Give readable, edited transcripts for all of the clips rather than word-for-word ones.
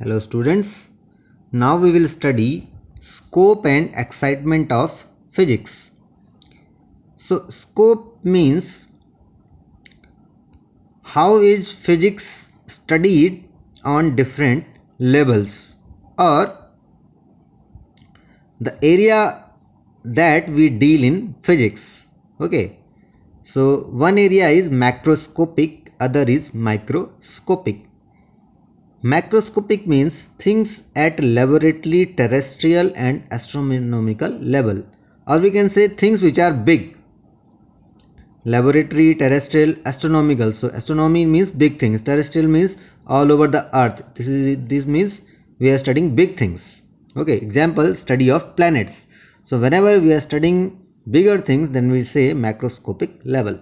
Hello students, now we will study scope and excitement of physics. So scope means how is physics studied on different levels or the area that we deal in physics. Okay, so one area is macroscopic, other is microscopic. Macroscopic means things at laboratory, terrestrial and astronomical level, or we can say things which are big. Laboratory, terrestrial, astronomical. So astronomy means big things, terrestrial means all over the earth. This means we are studying big things. Okay, example, study of planets. So whenever we are studying bigger things, then we say macroscopic level.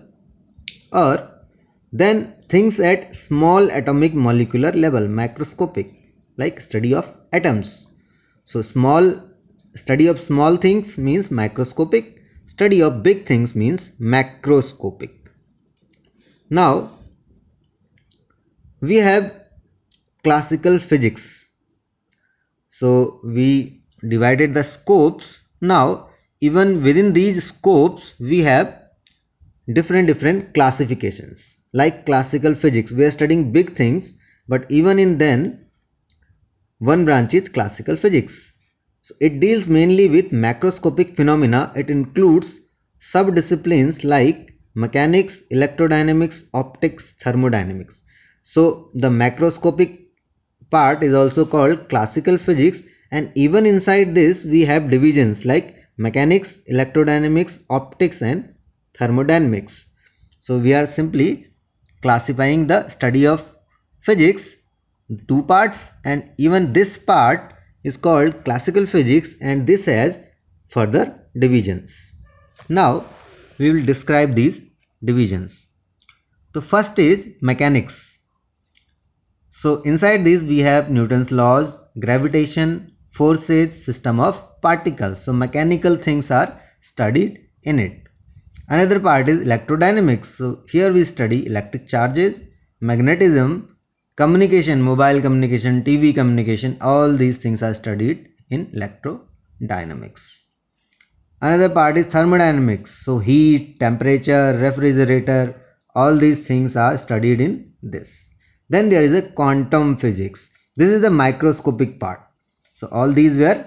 Or then things at small atomic molecular level, macroscopic, like study of atoms. So study of small things means microscopic, study of big things means macroscopic. Now we have classical physics. So we divided the scopes. Now even within these scopes we have different classifications. Like classical physics, we are studying big things, but even in then one branch is classical physics. So it deals mainly with macroscopic phenomena. It includes subdisciplines like mechanics, electrodynamics, optics, thermodynamics. So the macroscopic part is also called classical physics, and even inside this we have divisions like mechanics, electrodynamics, optics and thermodynamics. So we are simply classifying the study of physics two parts, and even this part is called classical physics, and this has further divisions. Now we will describe these divisions. The first is mechanics. So inside this we have Newton's laws, gravitation, forces, system of particles. So mechanical things are studied in it. Another part is electrodynamics. So here we study electric charges, magnetism, communication, mobile communication, TV communication, all these things are studied in electrodynamics. Another part is thermodynamics. So heat, temperature, refrigerator, all these things are studied in this. Then there is a quantum physics. This is the microscopic part. So all these were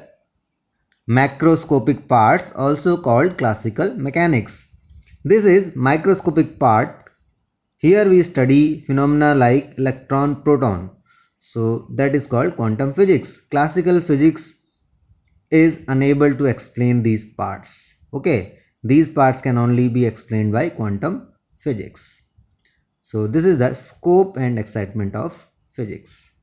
macroscopic parts, also called classical mechanics. This is microscopic part. Here we study phenomena like electron, proton. So that is called quantum physics. Classical physics is unable to explain these parts. Okay, these parts can only be explained by quantum physics. So this is the scope and excitement of physics.